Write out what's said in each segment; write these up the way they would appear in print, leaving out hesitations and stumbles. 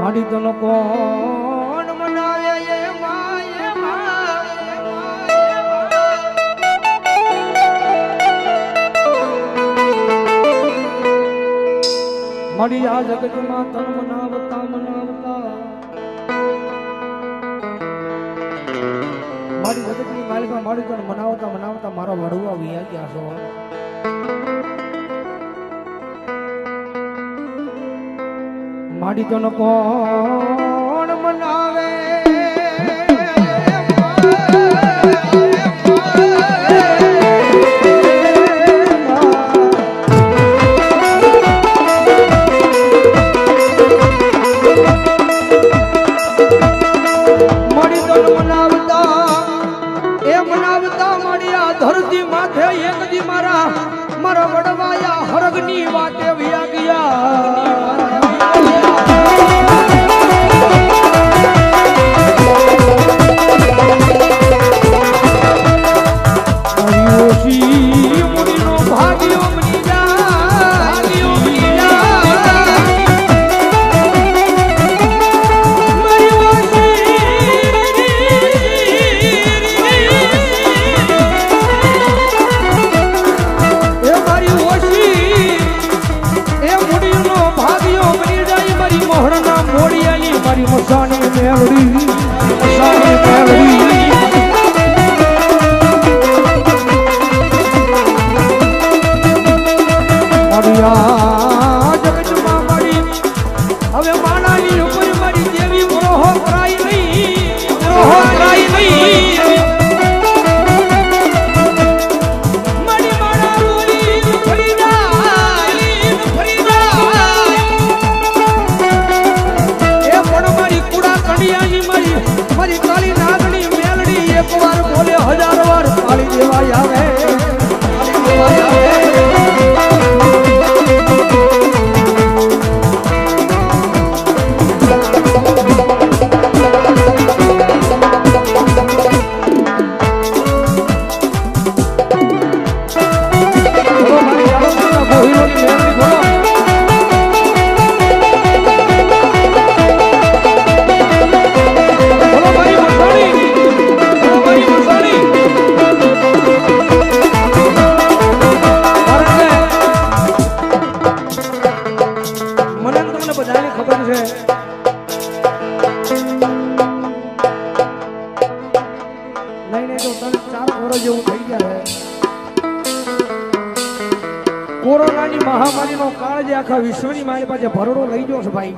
માડી તો કોણ મનાવે એ માય માડી આ જગતમાં તન મનાવતા મારી જગતની માલિકા માડી તન મનાવતા મારા વડવા વિયા ગયા છો માડી તો કોણ મનાવે મનાવતા મારી આ ધરતી માથે એક દી મારા વડવાયા હરગની વાતે વિયા ગયા મારી મસાણી મેલડી જગતમાં મારી હવે માણાની ઉપર મારી દેવી મોહ કરાય નહીં મારી માણા રોઈ ફરી મારી કાળી નાગણી મેલડી એક વાર બોલે 1000 વાર કાળી દેવાય આવે કોરોનાની મહામારીનો કાળ જે આખા વિશ્વની મારી પાસે ભરડો લઈ ગયો છે ભાઈ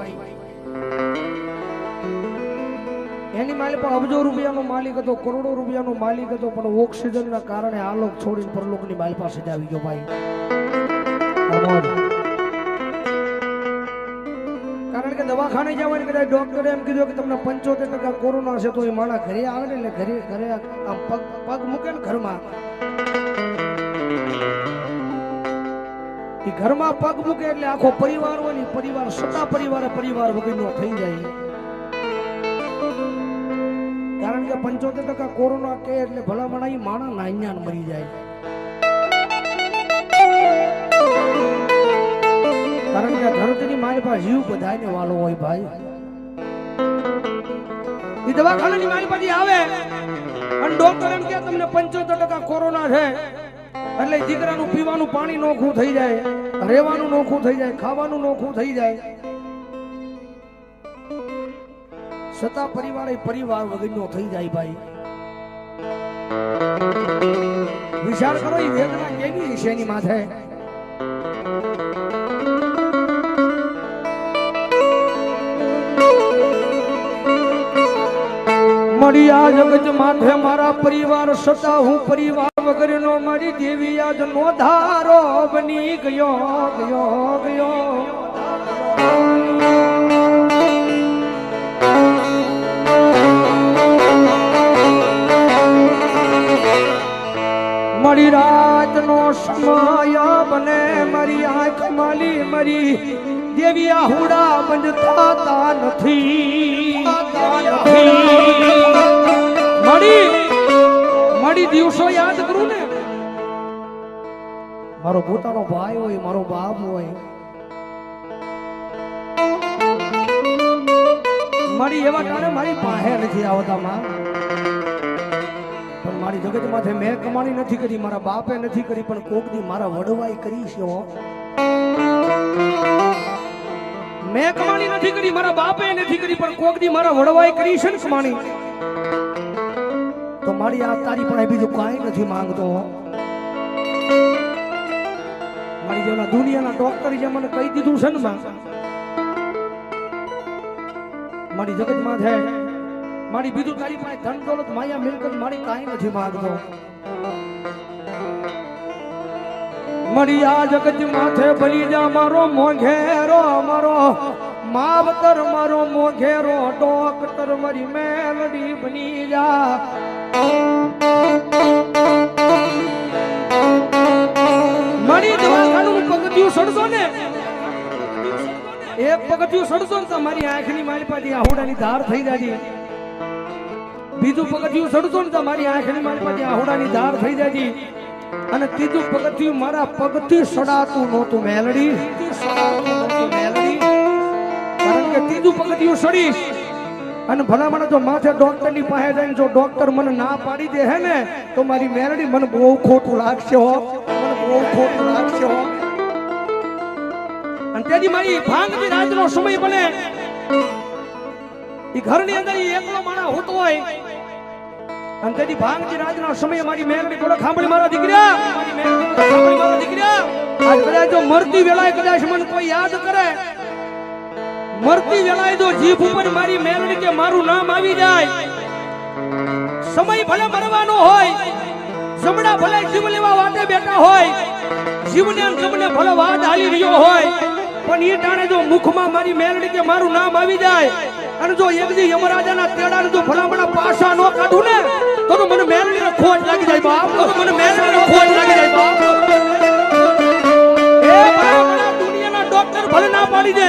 એની મારી પાસે અબજો રૂપિયાનો માલિક હતો કરોડો રૂપિયાનો માલિક હતો પણ ઓક્સિજનના કારણે આ લોક છોડીને પરલોકની મારી પાસે જ આવી ગયો ભાઈ કારણ કે દવાખાને જવાની કદાચ ડોક્ટરે એમ કીધું કે તમને 75% કોરોના છે તો એ માણા ઘરે આવે ને એટલે ઘરે આમ પગ મૂકે ને ઘરમાં ઘરમાં પગ મૂકે એટલે આખો પરિવાર હોય ને પરિવાર સતા પરિવાર વગરનો થઈ જાય કારણ કે 75% કોરોના કે એટલે ભલામણ એ માણા નાન્યાન મરી જાય કારણ કે ધરતીની મારી પાસે જીવ બધાને વાલો હોય ભાઈ એ દવાખાનાની મારી પાસે આવે અને ડોક્ટર એમ કે તમને 75% કોરોના છે એટલે દીકરાનું પીવાનું પાણી નોખું થઈ જાય રહેવાનું નોખું થઈ જાય ખાવાનું નોખું થઈ જાય સતા પરિવાર વગરનો થઈ જાય ભાઈ વિચાર કરો એ વેદના કેવી છે એની માથે મળી આ જગત માથે મારા પરિવાર સતા હું પરિવાર વગરનો મારી દેવી આજ નો ધારો બની ગયો મારી રાત નો સમય બને મારી આંખ માલી મારી દેવી આહુડા બંધ થતા નથી મારી દિવસો યાદ કરું ને મારો પોતાનો ભાઈ હોય મારો બાપ હોય મારી એવા ટાણે મારી પાસે નથી આવતા માં. પણ મારી જગત માથે મેં કમાણી નથી કરી, મારા બાપે નથી કરી, પણ કોક દી મારા વડવાઈ કરી છે હો. મેં કમાણી નથી કરી, મારા બાપે નથી કરી, પણ કોક દી મારા વડવાઈ કરી છે ને કમાણી. તો મારી આ તારી પાસે બીજું કાંઈ નથી માંગતો. મારી જેવડા દુનિયાના ડોક્ટર જે મને કહી દીધું છે ને માં, મારી જગત માં છે મારી બીજું તારી પાસે ધન દોલત માયા મિલકત મારી કાંઈ નથી માંગતો. મારી આ જગત માથે બની જા મારો મોઘેરો, મારો માવતર, મારો મોઘેરો ડોક્ટર, મારી મેલડી બની જા. મારી દવાખાનું પગથિયું સડશો ને, એક પગથિયું સડશો ને તો મારી આંખની મારી પાસે આહોડાની ધાર થઈ જાય. બીજું પગથિયું સડશો ને તો મારી આંખની મારી પાસે આહોડાની ધાર થઈ જાય. અને ત્રીજું પગથિયું મારા પગથી સડાતું નહોતું મેલડી, કારણ કે ત્રીજું પગથિયું સડીશ અને ભલામણ જો માથે ડોક્ટર ની પાસે જઈને જો ડોક્ટર મને ના પાડી દે હે ને તો મારી મેલડી મને બહુ ખોટું લાગશે હો, મને બહુ ખોટું લાગશે હો. અને તેથી મારી ભાંગની રાતનો સમય બને, એ ઘરની અંદર એકલો માણસ હોતો હોય, અને તેથી ભાંગની રાતનો સમય મારી મેલડી બોલો, ખાંભળી મારા દીકરા, મારી મેલડી ખાંભળી મારા દીકરા. આજ કદાચ જો મરતી વેળાએ કદાચ મને કોઈ યાદ કરે, મરતી વેળાએ જો જીભ ઉપર મારી મેલડી કે મારું નામ આવી જાય, સમય ભલે મરવાનો હોય, જમણા ભલે જીવ લેવા વાટે બેઠા હોય, જીવને જમને ભલે વાત હાલી રહ્યો હોય, પણ એ ટાણે જો મુખમાં મારી મેલડી કે મારું નામ આવી જાય અને જો એક દી યમરાજાના તેડાને જો ભલામણા પાછા ન કાઢું ને તો મને મેલડીને ખોટ લાગી જાય બાપ, તો મને મેલડીને ખોટ લાગી જાય બાપ. એ ભલામણા દુનિયાના ડોક્ટર ભલે ના પાડી દે,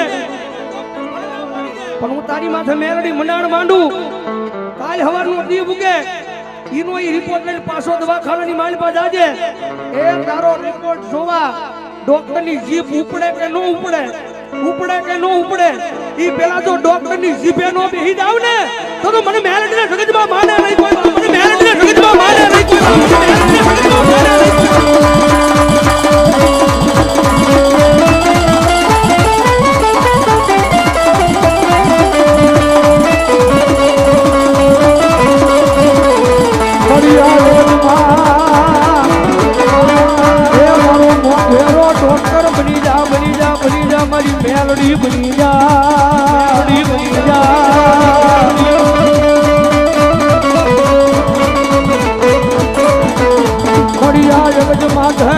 પણ હું તારી માથે મેલડી મંડાણ માંડું. કાલ હવારનો દીવ ઉગે ઈનો ઈ રિપોર્ટ લઈને પાછો દવાખાનાની મારી પાસે જાજે. એ તારો રિપોર્ટ જોવા ડોક્ટરની જીભ ઉપડે કે ન ઉપડે, ઉપડે કે ન ઉપડે, ઈ પેલા જો ડોક્ટરની જીભે નો બેહી જાવ ને તો મને મેલડીને જગતમાં માને નહીં કોઈ, મને મેલડીને જગતમાં માને નહીં કોઈ, મેલડીને જગતમાં માને નહીં કોઈ. મારી મેલડી બની જા, બની જા. મારી આ જગત માથે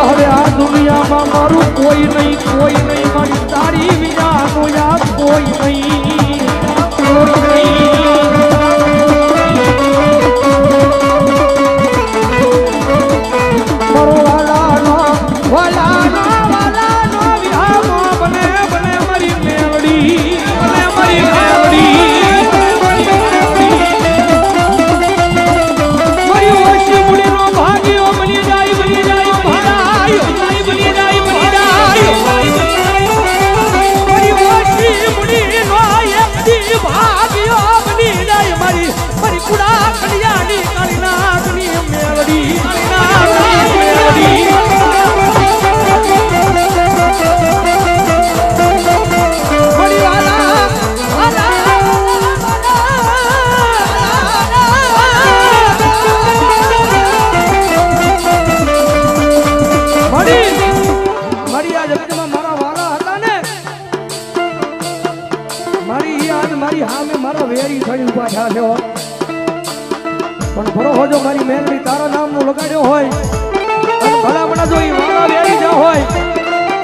હવે આ દુનિયામાં મારું કોઈ નહીં, કોઈ નહીં, મારી તારી વિના કોઈ કોઈ નહીં, કોઈ નહીં. પણ ભરો જો મારી મેલડી તારા નામનું લગાડ્યો હોય અને ભલામણા જો ઈ વાલા વેરી જ હોય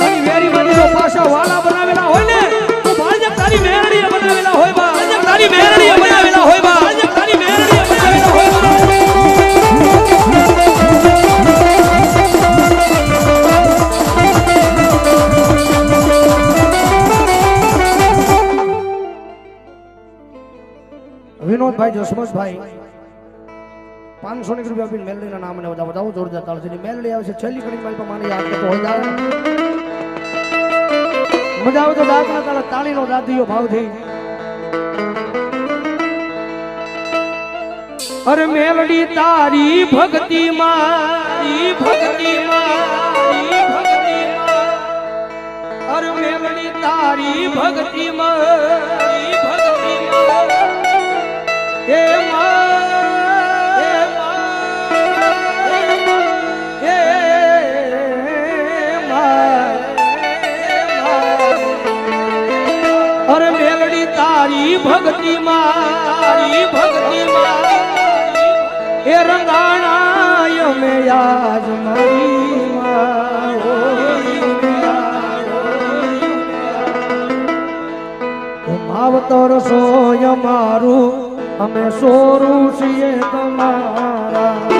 અને વેરી મારી જો પાછા વાલા બનાવેલા હોય ને તો ભાજપ તારી મેલડી બનાવેલા હોય બા, ભાજપ તારી મેલડી બનાવેલા હોય બા, ભાજપ તારી મેલડી બનાવેલા હોય બા. વિનોદભાઈ જસમતભાઈ 500 રૂપિયા આપીને મેલડીના નામને વધાવો જોરદાર તાળીથી. મેલડી આવે છે છેલ્લી ઘડી મારી પર માની યાદ કરતો હોય મજા આવે તો દાંતના તાળા તાળીનો દાદીઓ ભાવથી અરે મેલડી તારી ભક્તિ મારી ભક્તિ મારી ભક્તિ અરે મેલડી તારી ભક્તિ મારી ભક્તિ એ અરે મેલડી તારી ભક્તિ મારી ભક્તિ એ રંગાણાય મે યાદ મારી માવતર સોય મારું અમે સોરું છીએ તમારા